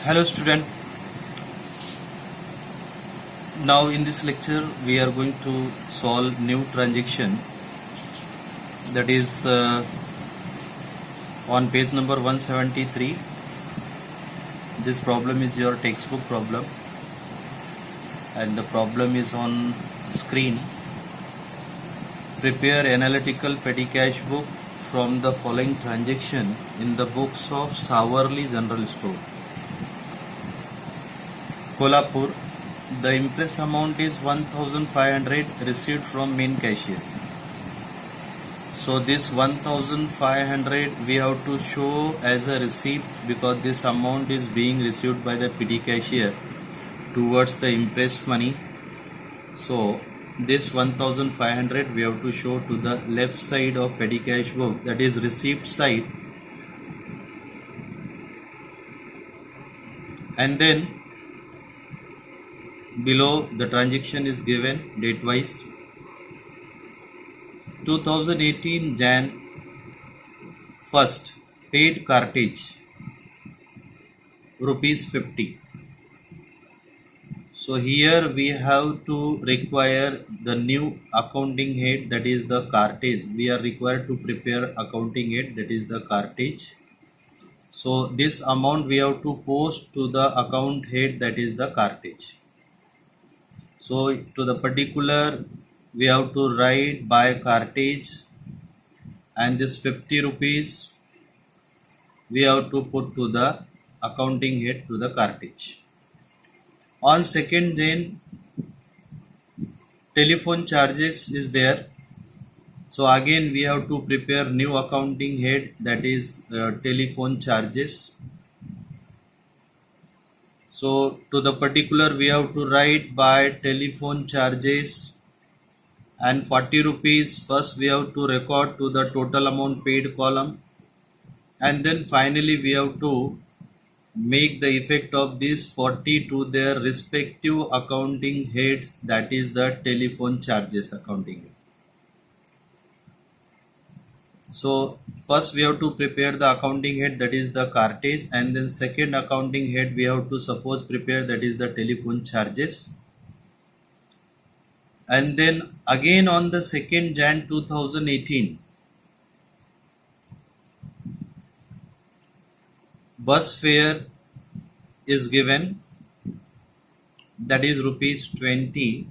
Hello student, now in this lecture we are going to solve new transaction, that is on page number 173. This problem is your textbook problem and the problem is on screen. Prepare analytical petty cash book from the following transaction in the books of Savarli General Store, Kolhapur. The impress amount is 1500 received from main cashier. So this 1500 we have to show as a receipt because this amount is being received by the petty cashier towards the impress money. So this 1500 we have to show to the left side of petty cash book, that is receipt side, and then below the transaction is given date wise. 2018 Jan 1st paid cartage rupees 50. So here we have to require the new accounting head, that is the cartage. We are required to prepare accounting head, that is the cartage. So this amount we have to post to the account head, that is the cartage. So to the particular we have to write by cartage, and this 50 rupees we have to put to the accounting head to the cartage. On 2nd Jan telephone charges is there. So again we have to prepare new accounting head, that is telephone charges. So to the particular we have to write by telephone charges, and 40 rupees first we have to record to the total amount paid column, and then finally we have to make the effect of this 40 to their respective accounting heads, that is the telephone charges accounting head. So first we have to prepare the accounting head, that is the cartage, and then second accounting head we have to suppose prepare, that is the telephone charges. And then again on the 2nd Jan 2018 bus fare is given, that is rupees 20.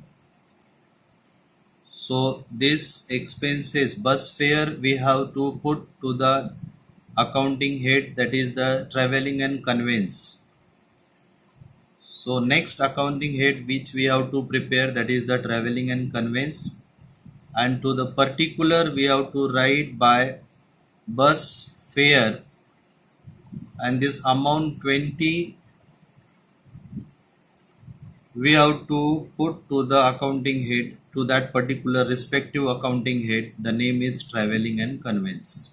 So this expenses bus fare we have to put to the accounting head, that is the travelling and conveyance. So next accounting head which we have to prepare, that is the travelling and conveyance, and to the particular we have to write by bus fare, and this amount 20 we have to put to the accounting head, to that particular respective accounting head. The name is travelling and conveyance.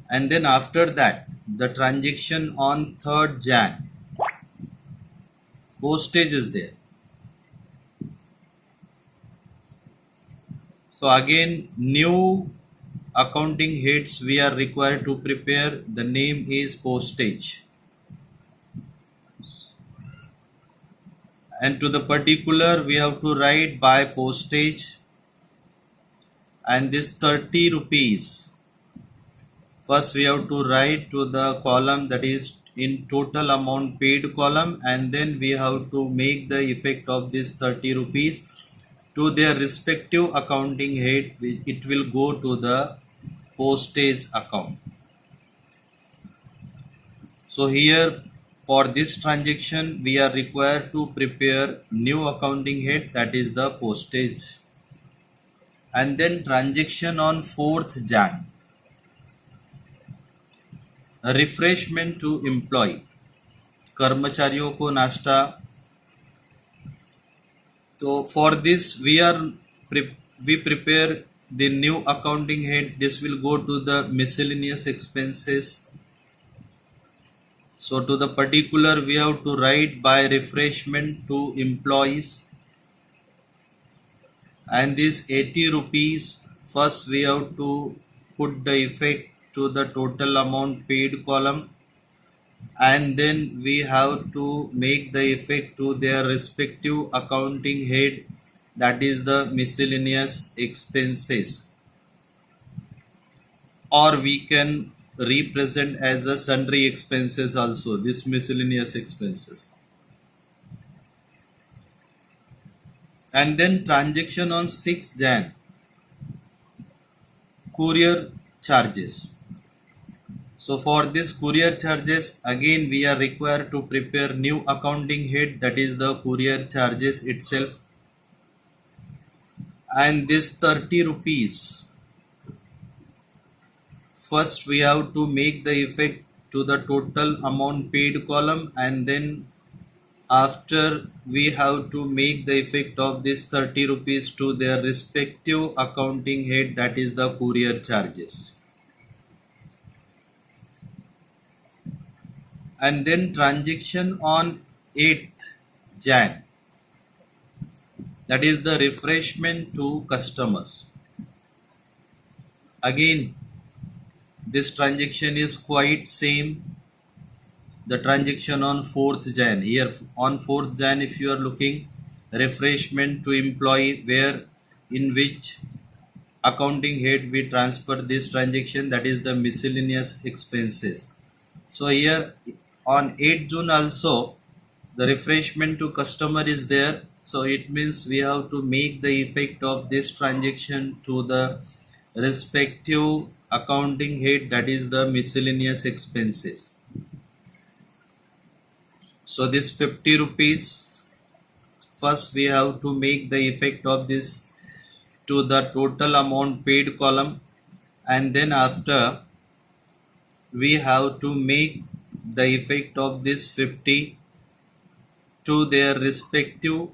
And then after that the transaction on 3rd Jan postage is there. So again new accounting heads we are required to prepare. The name is postage, and to the particular we have to write by postage, and this 30 rupees first we have to write to the column, that is in total amount paid column, and then we have to make the effect of this 30 rupees to their respective accounting head. It will go to the postage account. So here for this transaction we are required to prepare new accounting head, that is the postage. And then transaction on 4th Jan refreshment to employ, कर्मचारियों को नाश्ता. तो for this we prepare the new accounting head. This will go to the miscellaneous expenses. So to the particular we have to write by refreshment to employees, and this 80 rupees first we have to put the effect to the total amount paid column, and then we have to make the effect to their respective accounting head, that is the miscellaneous expenses, or we can represent as a sundry expenses also, this miscellaneous expenses. And then transaction on 6 Jan, courier charges. So for this courier charges, again we are required to prepare new accounting head, that is the courier charges itself. And this 30 rupees, first we have to make the effect to the total amount paid column, and then after we have to make the effect of this 30 rupees to their respective accounting head, that is the courier charges. And then transaction on 8th Jan, that is the refreshment to customers. Again, this transaction is quite same. The transaction on 4th Jan, here on 4th Jan, if you are looking, refreshment to employee, where in which accounting head we transfer this transaction, that is the miscellaneous expenses. So here on 8th June also the refreshment to customer is there, so it means we have to make the effect of this transaction to the respective accounting head, that is the miscellaneous expenses. So this 50 rupees, first we have to make the effect of this to the total amount paid column, and then after we have to make the effect of this 50 to their respective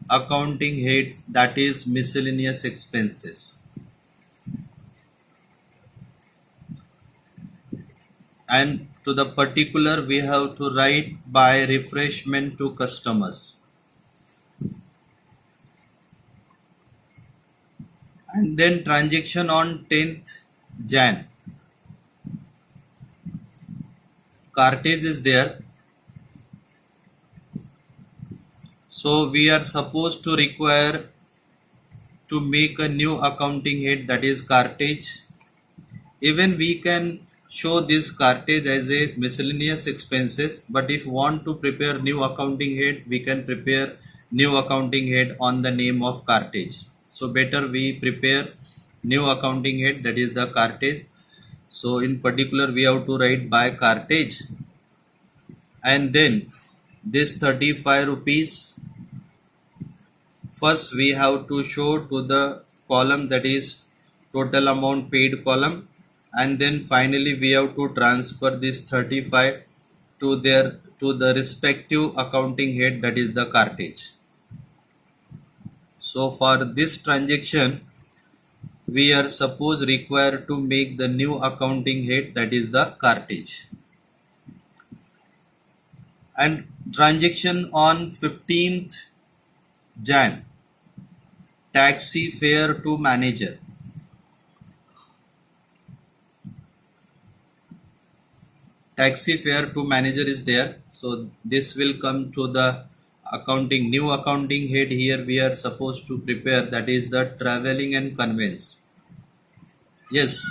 accounting heads, that is miscellaneous expenses. And to the particular we have to write by refreshment to customers. And then transaction on 10th Jan, cartage is there. So we are supposed to require to make a new accounting head, that is cartage. Even we can show this cartage as a miscellaneous expenses, but if want to prepare new accounting head, we can prepare new accounting head on the name of cartage. So better we prepare new accounting head, that is the cartage. So in particular we have to write by cartage, and then this 35 rupees, first we have to show to the column, that is total amount paid column, and then finally we have to transfer this 35 to the respective accounting head, that is the cartage. So for this transaction we are suppose required to make the new accounting head, that is the cartage. And transaction on 15th Jan, taxi fare to manager. Taxi fare to manager is there, so this will come to the accounting, new accounting head. Here we are supposed to prepare, that is the traveling and conveyance. Yes,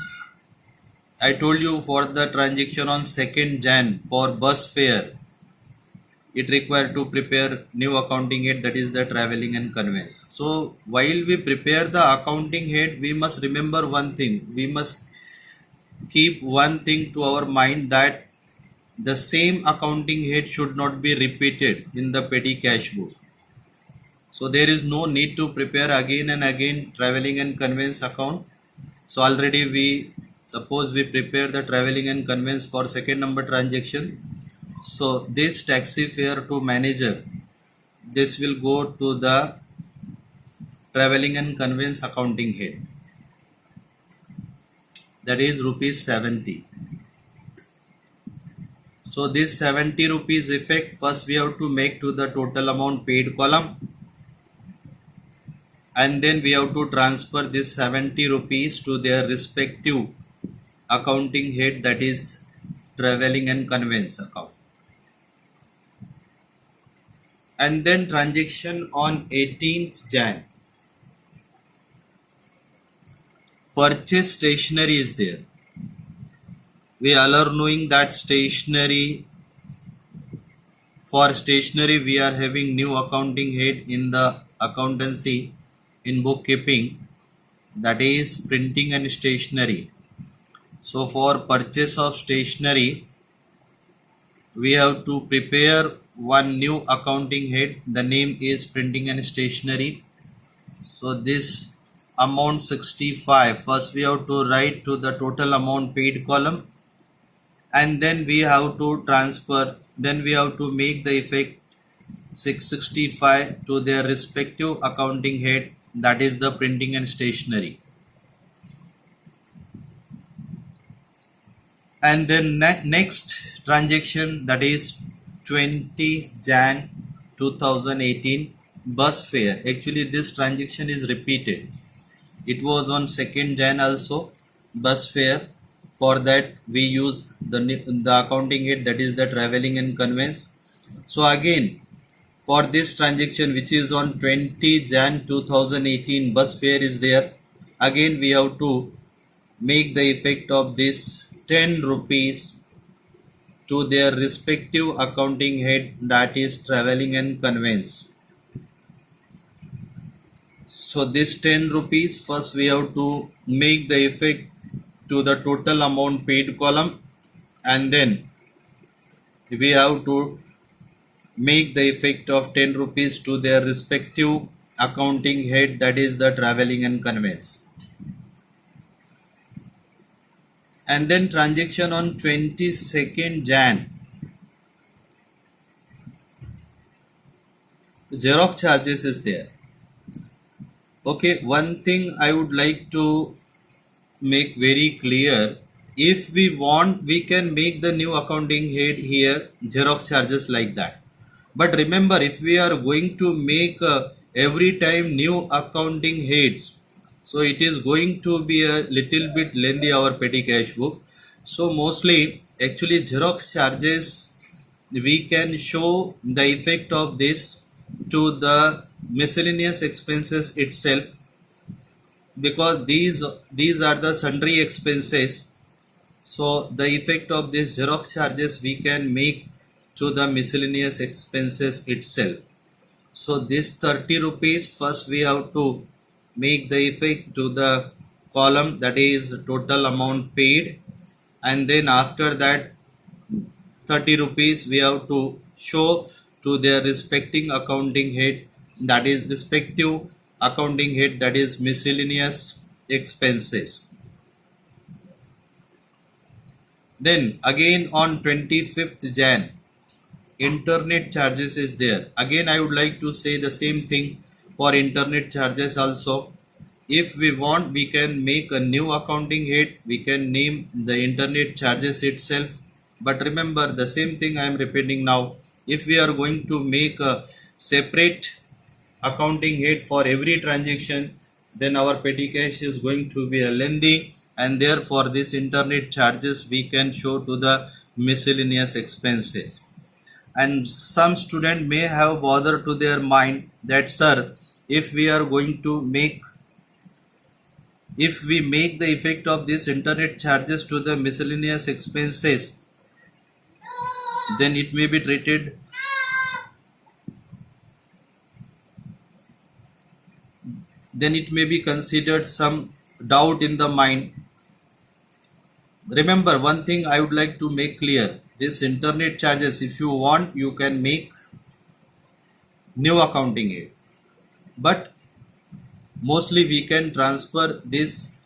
I told you for the transaction on 2nd Jan for bus fare, it required to prepare new accounting head, that is the traveling and conveyance. So while we prepare the accounting head, we must remember one thing, we must keep one thing to our mind, that the same accounting head should not be repeated in the petty cash book. So there is no need to prepare again and again traveling and conveyance account. So already we suppose we prepare the traveling and conveyance for second number transaction. So this taxi fare to manager, this will go to the traveling and conveyance accounting head, that is rupees 70. So this 70 rupees effect, first we have to make to the total amount paid column, and then we have to transfer this 70 rupees to their respective accounting head, that is traveling and conveyance account. And then transaction on 18th Jan. Purchase stationery is there. We all are knowing that for stationery we are having new accounting head in the accountancy in bookkeeping, that is printing and stationery. So for purchase of stationery we have to prepare one new accounting head. The name is printing and stationery. So this amount 65, first we have to write to the total amount paid column, and then we have to make the effect 665 to their respective accounting head, that is the printing and stationery. And then next transaction, that is 20 Jan 2018 bus fare. Actually this transaction is repeated. It was on 2nd Jan also, bus fare. For that we use the accounting head, that is the traveling and conveyance. So again for this transaction which is on 20 Jan 2018 bus fare is there, again we have to make the effect of this 10 rupees to their respective accounting head, that is traveling and conveyance. So this 10 rupees, first we have to make the effect to the total amount paid column, and then we have to make the effect of 10 rupees to their respective accounting head, that is the traveling and conveyance. And then transaction on 22nd Jan, Xerox charges is there. Okay, one thing I would like to make very clear, if we want we can make the new accounting head here Xerox charges like that. But remember, if we are going to make every time new accounting heads, so it is going to be a little bit lengthy our petty cash book. So mostly actually Xerox charges we can show the effect of this to the miscellaneous expenses itself, because these are the sundry expenses. So the effect of this Xerox charges we can make to the miscellaneous expenses itself. So this 30 rupees, first we have to make the effect to the column, that is total amount paid, and then after that 30 rupees we have to show to their respective accounting head, that is respective accounting head, that is miscellaneous expenses. Then again on 25th Jan, internet charges is there. Again I would like to say the same thing for internet charges also. If we want we can make a new accounting head, we can name the internet charges itself. But remember the same thing I am repeating now, if we are going to make a separate accounting head for every transaction, then our petty cash is going to be a lengthy, and therefore this internet charges we can show to the miscellaneous expenses. And some student may have bothered to their mind that sir, if we make the effect of this internet charges to the miscellaneous expenses, then it may be treated, then it may be considered some doubt in the mind. Remember one thing I would like to make clear, this internet charges, if you want you can make new accounting aid, but mostly we can transfer this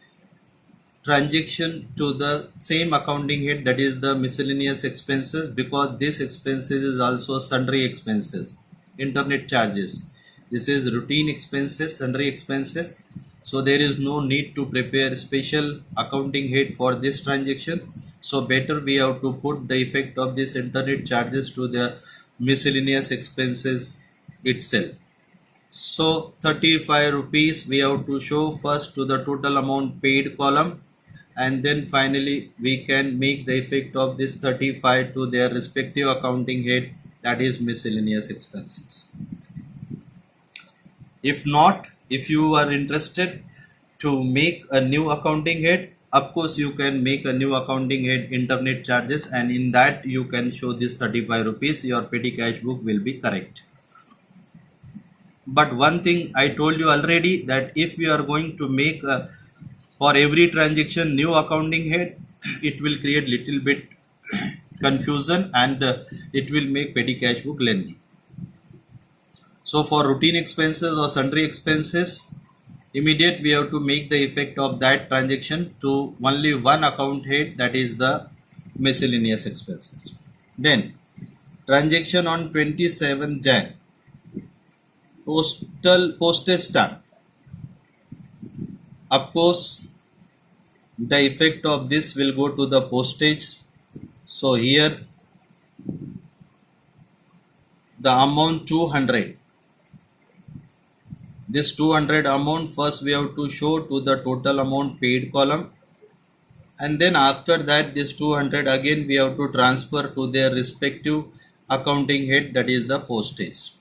transaction to the same accounting head, that is the miscellaneous expenses, because this expenses is also sundry expenses. Internet charges, this is routine expenses, sundry expenses, so there is no need to prepare special accounting head for this transaction. So better we have to put the effect of this internet charges to the miscellaneous expenses itself. So 35 rupees we have to show first to the total amount paid column, and then finally we can make the effect of this 35 to their respective accounting head, that is miscellaneous expenses. If not, if you are interested to make a new accounting head, of course you can make a new accounting head internet charges, and in that you can show this 35 rupees. Your petty cash book will be correct. But one thing I told you already, that if we are going to make for every transaction new accounting head, it will create little bit confusion, and it will make petty cash book lengthy. So for routine expenses or sundry expenses, immediate we have to make the effect of that transaction to only one account head, that is the miscellaneous expenses. Then transaction on 27 Jan, postage stamp. Of course, the effect of this will go to the postage. So here the amount 200. This 200 amount, first we have to show to the total amount paid column, and then after that this 200 again we have to transfer to their respective accounting head, that is the postage.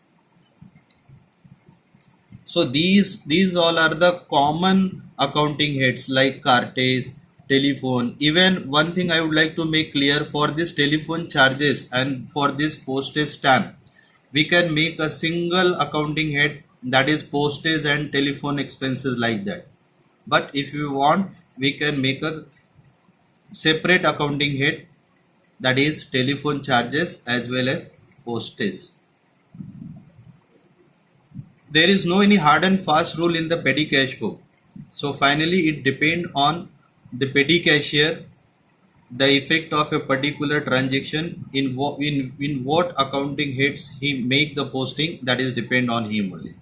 So these all are the common accounting heads like cartage, telephone. Even one thing I would like to make clear, for this telephone charges and for this postage stamp, we can make a single accounting head, that is postage and telephone expenses, like that. But if you want, we can make a separate accounting head, that is telephone charges as well as postage. There is no any hard and fast rule in the petty cash book. So finally it depends on the petty cashier, the effect of a particular transaction in what accounting heads he make the posting, that is depend on him only.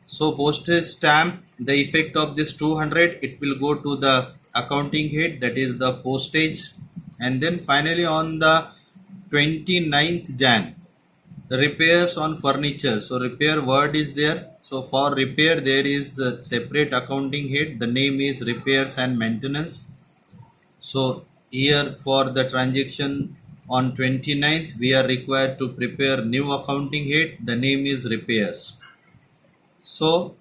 So postage stamp, the effect of this 200, it will go to the accounting head, that is the postage. And then finally on the 29th Jan, the repairs on furniture. So repair word is there. So for repair there is a separate accounting head, the name is repairs and maintenance. So here for the transaction on 29th, we are required to prepare new accounting head, the name is repairs. So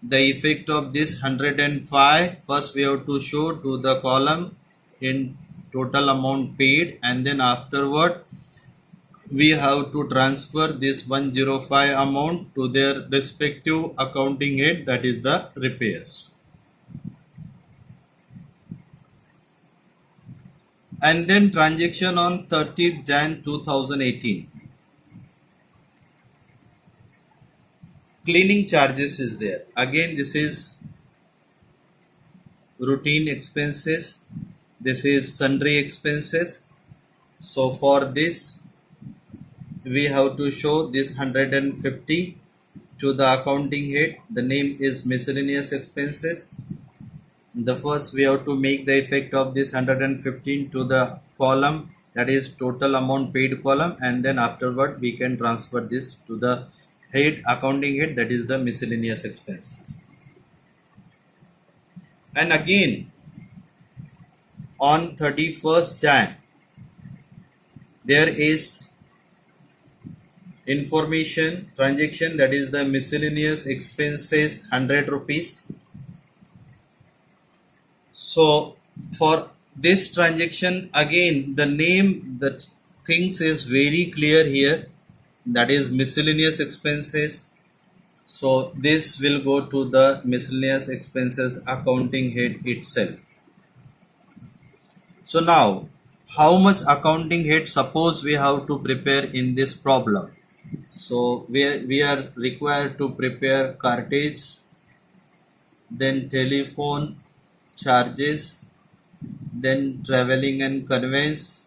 the effect of this 105, first we have to show to the column in total amount paid, and then afterward we have to transfer this 105 amount to their respective accounting head, that is the repairs. And then transaction on 30th Jan 2018. Cleaning charges is there. Again, this is routine expenses. This is sundry expenses. So for this, we have to show this 150 to the accounting head. The name is miscellaneous expenses. The first we have to make the effect of this 115 to the column, that is total amount paid column, and then afterward we can transfer this to the head, accounting head, that is the miscellaneous expenses. And again on 31st Jan, there is information transaction, that is the miscellaneous expenses 100 rupees. So for this transaction, again the name, the things is very clear here, that is miscellaneous expenses. So this will go to the miscellaneous expenses accounting head itself. So now how much accounting head suppose we have to prepare in this problem? So we are required to prepare cartage, then telephone charges, then traveling and conveyance,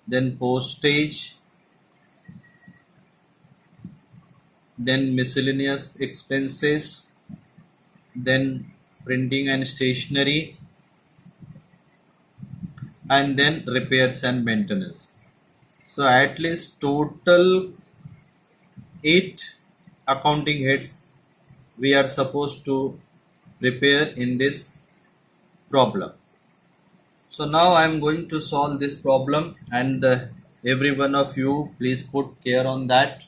then postage, then miscellaneous expenses, then printing and stationery, and then repairs and maintenance. So at least total 8 accounting heads we are supposed to prepare in this problem. So now I am going to solve this problem, and every one of you, please put care on that.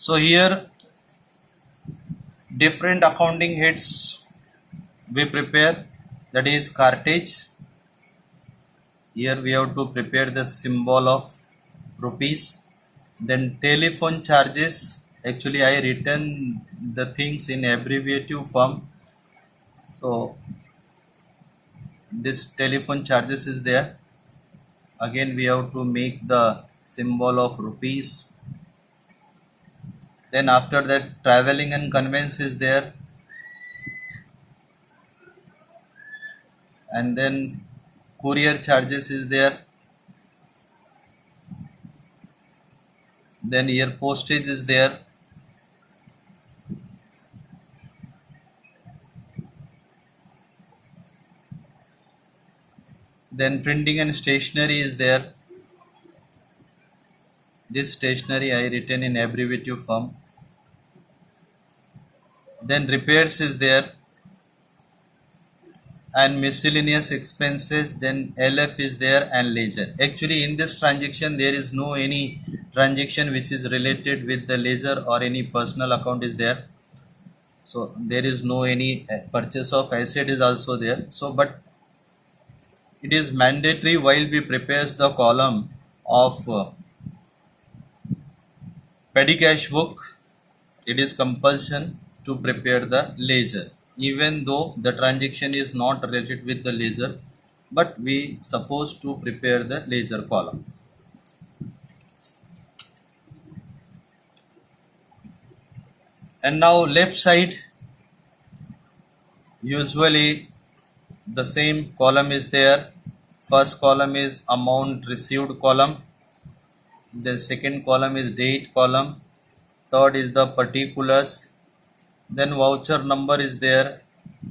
So here different accounting heads we prepare, that is cartage. Here we have to prepare the symbol of rupees. Then telephone charges. Actually, I written the things in abbreviative form. So this telephone charges is there. Again, we have to make the symbol of rupees. Then after that, traveling and conveyance is there. And then courier charges is there. Then here postage is there. Then printing and stationery is there. This stationery I written in abbreviative form. Then repairs is there, and miscellaneous expenses. Then LF is there, and ledger. Actually, in this transaction there is no any transaction which is related with the ledger or any personal account is there. So there is no any purchase of asset is also there. So but it is mandatory while we prepares the column of petty cash book, it is compulsion to prepare the ledger, even though the transaction is not related with the ledger, but we supposed to prepare the ledger column. And now left side, usually the same column is there. First column is amount received column, the second column is date column, third is the particulars, then voucher number is there,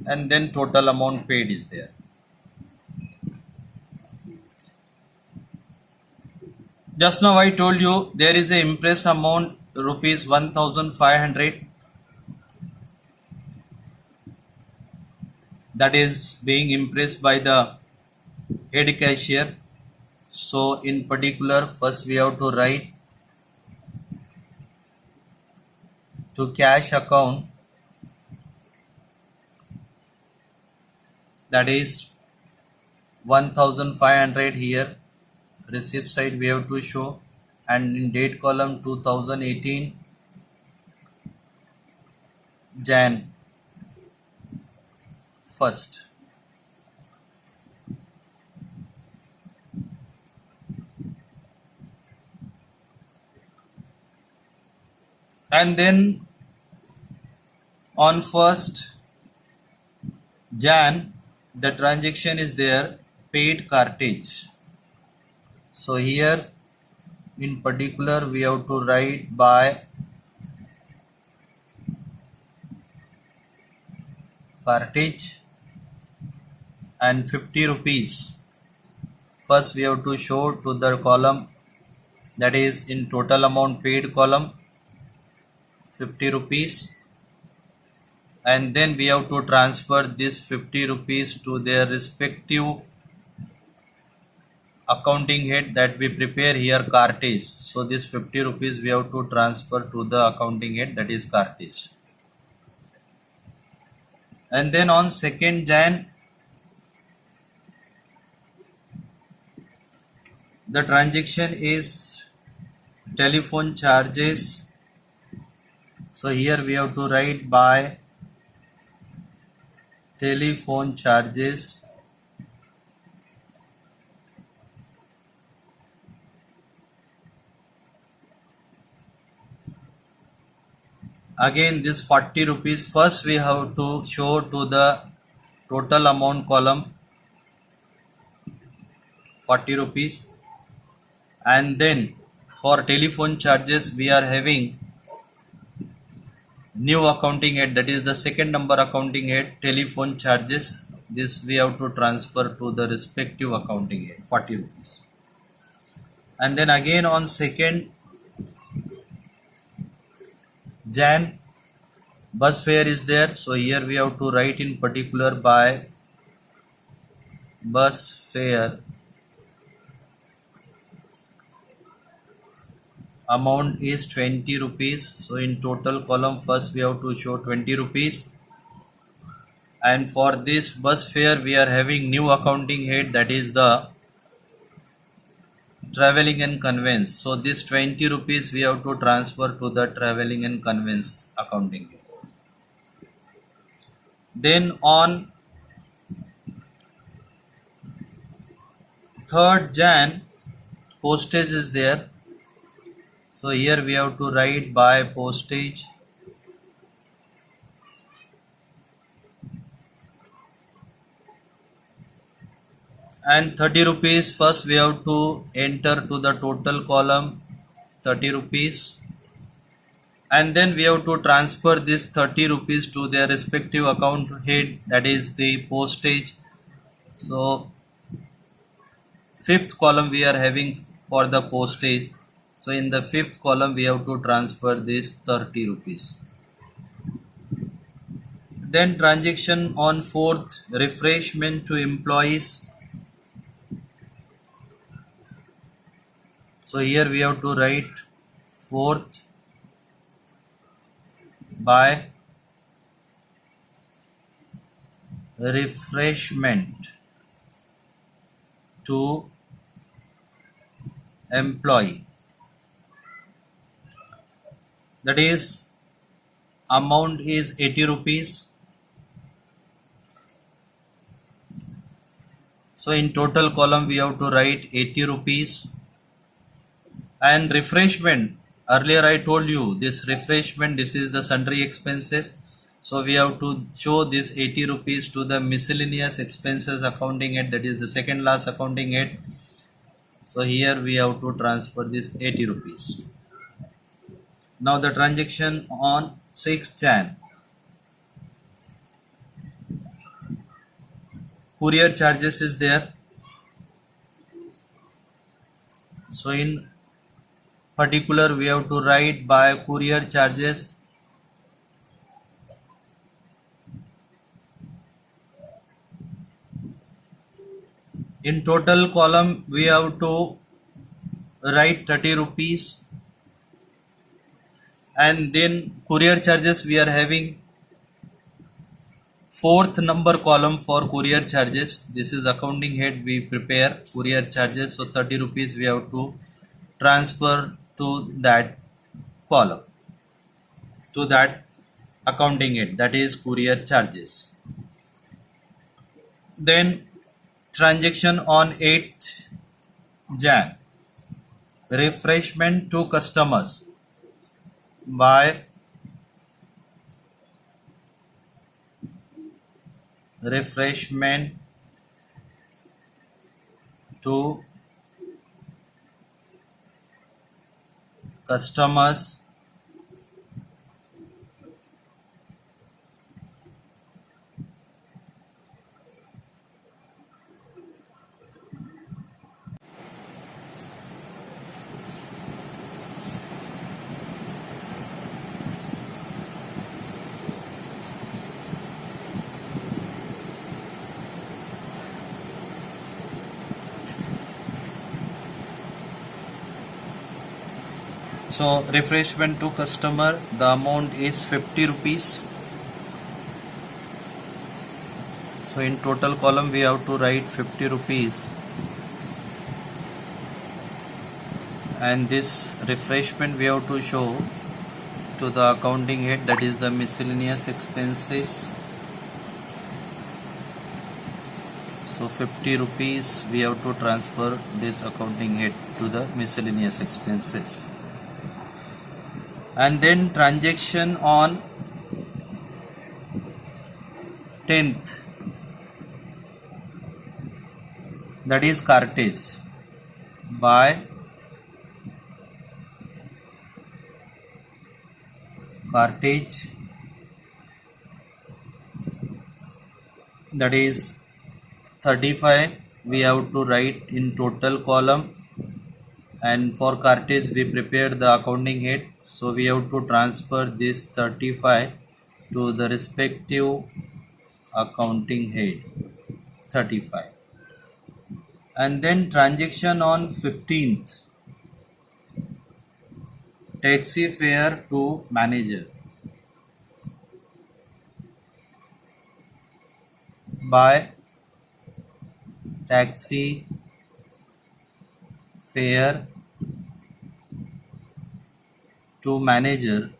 and then total amount paid is there. Just now I told you there is a impress amount rupees 1500, that is being impressed by the head cashier. So in particular, first we have to write to cash account, that is 1500 here. Receipt side we have to show, and in date column 2018 Jan 1st. And then on 1st Jan the transaction is there, paid cartage. So here in particular we have to write by cartage and 50 rupees. First we have to show to the column, that is in total amount paid column 50 rupees, and then we have to transfer this 50 rupees to their respective accounting head that we prepare here, cartage. So this 50 rupees we have to transfer to the accounting head, that is cartage. And then on 2nd Jan the transaction is telephone charges. So here we have to write by telephone charges again this 40 rupees, first we have to show to the total amount column 40 rupees, and then for telephone charges we are having new accounting head, that is the second number accounting head, telephone charges. This we have to transfer to the respective accounting head, 40 rupees. And then again on 2nd Jan, bus fare is there. So here we have to write in particular by bus fare amount is 20 rupees. So in total column first we have to show 20 rupees. And for this bus fare we are having new accounting head, that is the traveling and conveyance. So this 20 rupees we have to transfer to the traveling and conveyance accounting head. Then on 3rd Jan, postage is there. So here we have to write by postage and 30 rupees. First we have to enter to the total column 30 rupees, and then we have to transfer this 30 rupees to their respective account head, that is the postage. So 5th column we are having for the postage. So in the 5th column we have to transfer this 30 rupees. Then transaction on 4th, refreshment to employees. So here we have to write 4th by refreshment to employee, that is amount is 80 rupees. So in total column we have to write 80 rupees. And refreshment, earlier I told you this refreshment, this is the sundry expenses. So we have to show this 80 rupees to the miscellaneous expenses accounting head, that is the second last accounting head. So here we have to transfer this 80 rupees. Now the transaction on 6th Jan, courier charges is there. So in particular we have to write by courier charges. In total column we have to write 30 rupees, and then courier charges we are having 4th number column for courier charges. This is accounting head, we prepare courier charges. So 30 rupees we have to transfer to that column, to that accounting head, that is courier charges. Then transaction on 8th Jan, refreshment to customers by refreshment to customers So refreshment to customer, the amount is 50 rupees. So in total column we have to write 50 rupees, and this refreshment we have to show to the accounting head, that is the miscellaneous expenses. So 50 rupees we have to transfer this accounting head to the miscellaneous expenses. and then transaction on 10th, that is cartage, by cartage, that is 35 we have to write in total column, and for cartage we prepare the accounting head, so we have to transfer this 35 to the respective accounting head 35, and then transaction on 15th, taxi fare to manager, by taxi fare to manager,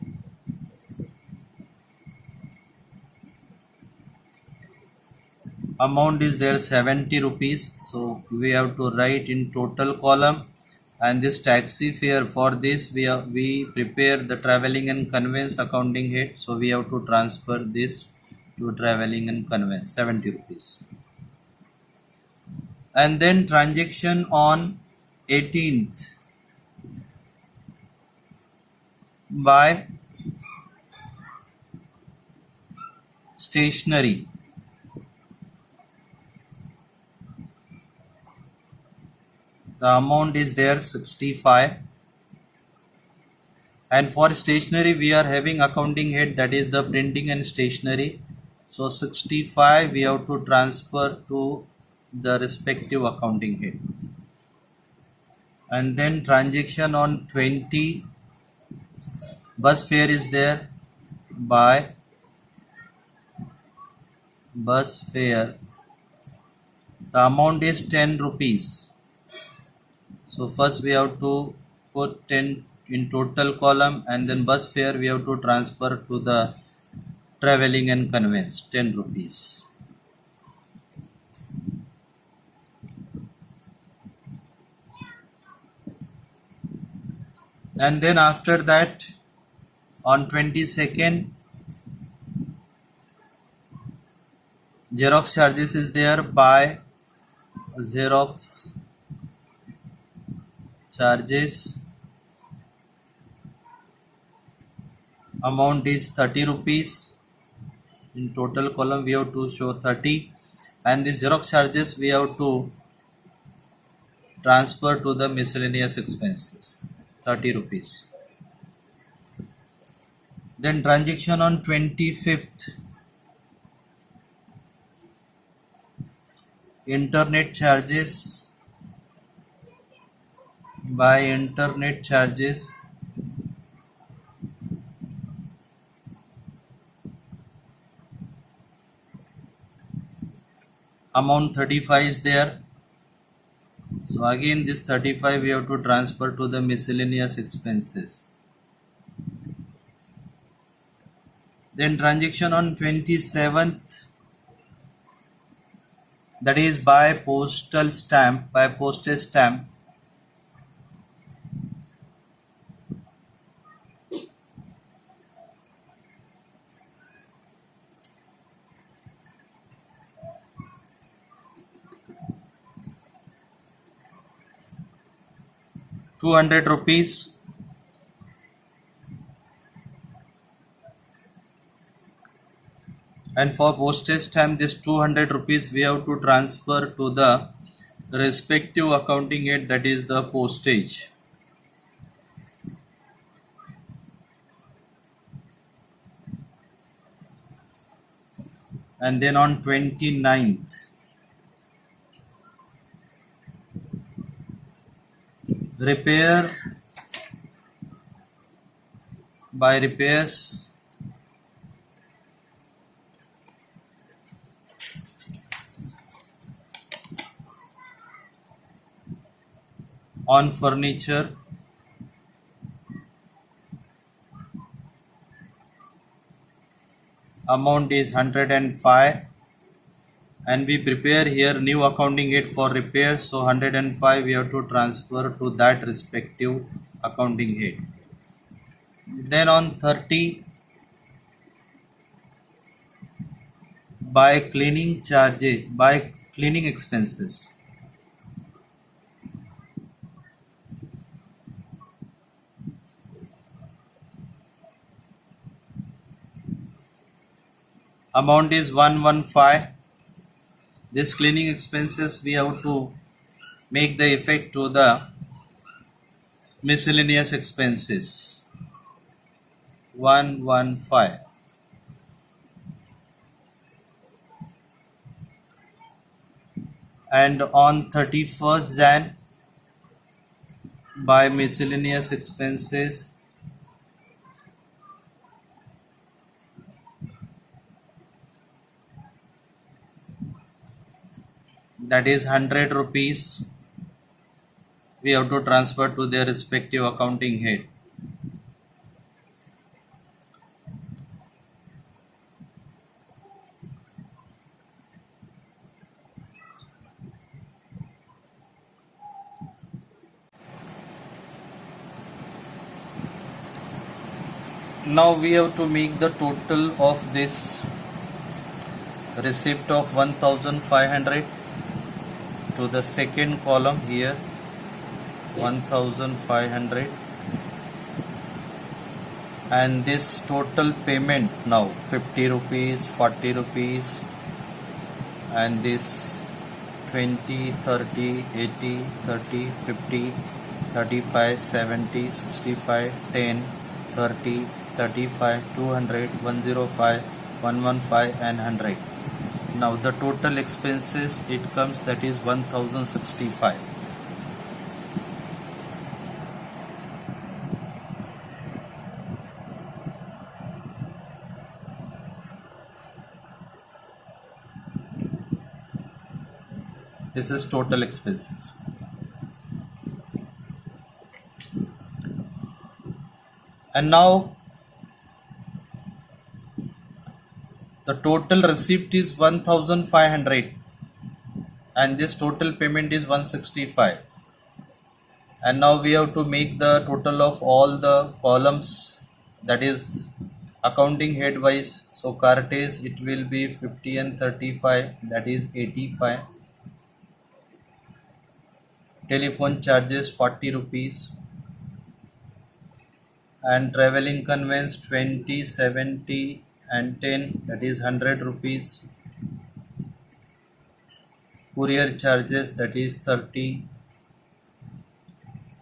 amount is there 70 rupees, so we have to write in total column, and this taxi fare, for this we prepare the traveling and conveyance accounting head, so we have to transfer this to traveling and conveyance 70 rupees, and then transaction on 18th, by stationery, the amount is there 65, and for stationery we are having accounting head, that is the printing and stationery, so 65 we have to transfer to the respective accounting head, and then transaction on 20, bus fare is there, by bus fare, the amount is 10 rupees, so first we have to put 10 in total column, and then bus fare we have to transfer to the traveling and conveyance 10 rupees. And then after that on 22nd, Xerox charges is there, by Xerox charges, amount is 30 rupees, in total column we have to show 30, and this Xerox charges we have to transfer to the miscellaneous expenses 30 rupees. Then transaction on 25th, internet charges, by internet charges, amount 35 is there, so again this 35 we have to transfer to the miscellaneous expenses. Then transaction on 27th, that is by postal stamp, by postage stamp, ₹200, and for postage stamp this 200 rupees we have to transfer to the respective accounting head, that is the postage. And then on 29th, repair, by repairs, on furniture, amount is 105, and we prepare here new accounting head for repair, so 105 we have to transfer to that respective accounting head. Then on 30, by cleaning charges, by cleaning expenses, amount is 115. This cleaning expenses we have to make the effect to the miscellaneous expenses 115. And on 31st Jan, by miscellaneous expenses, that is 100 rupees, we have to transfer to their respective accounting head. Now we have to make the total of this receipt of 1500 to the second column here, 1500, and this total payment now 50 rupees, 40 rupees, and this 20, 30, 80, 30, 50, 35, 70, 65, 10, 30, 35, 200, 105, 115 and 100. Now the total expenses it comes, that is 1065. This is total expenses. And now the total receipt is 1500 and this total payment is 165. And now we have to make the total of all the columns, that is accounting head wise. So cartage it will be 50 and 35, that is 85. Telephone charges 40 rupees. And traveling conveyance 20, 70 and 10, that is 100 rupees. Courier charges, that is 30.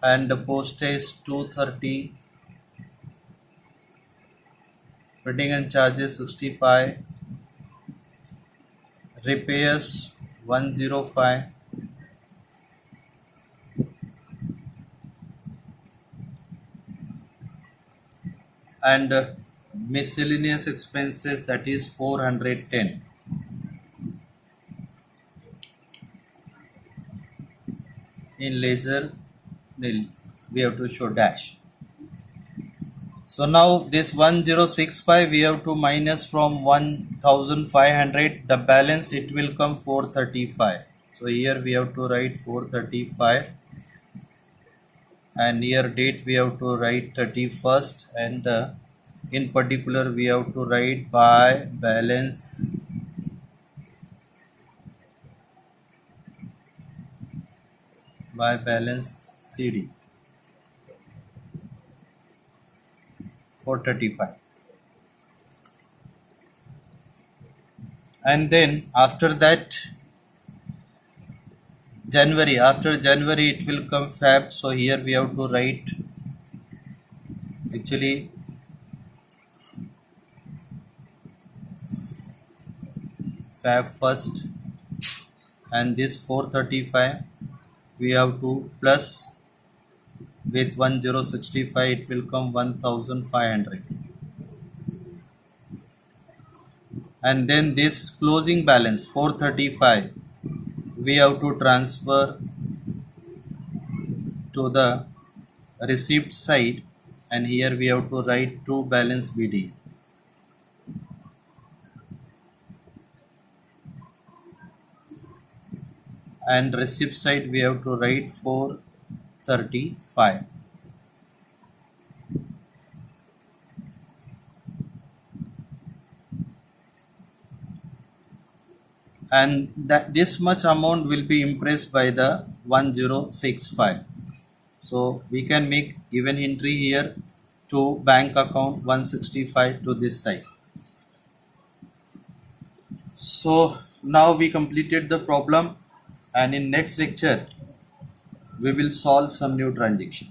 And the postage 230. Printing and charges 65. Repairs 105. And miscellaneous expenses, that is 410. In laser we have to show dash. So now this 1065 we have to minus from 1500, the balance it will come 435. So here we have to write 435, and here date we have to write 31st, and in particular we have to write by balance CD 435. And then after that January, after January it will come Feb. So here we have to write actually Feb first, and this 435 we have to plus with 1065 it will come 1500. And then this closing balance 435 we have to transfer to the receipt side, and here we have to write to balance BD. And receipt side we have to write 435. and that this much amount will be impressed by the 1065. So we can make even entry here to bank account 165 to this side. So now we completed the problem, and in next lecture we will solve some new transaction.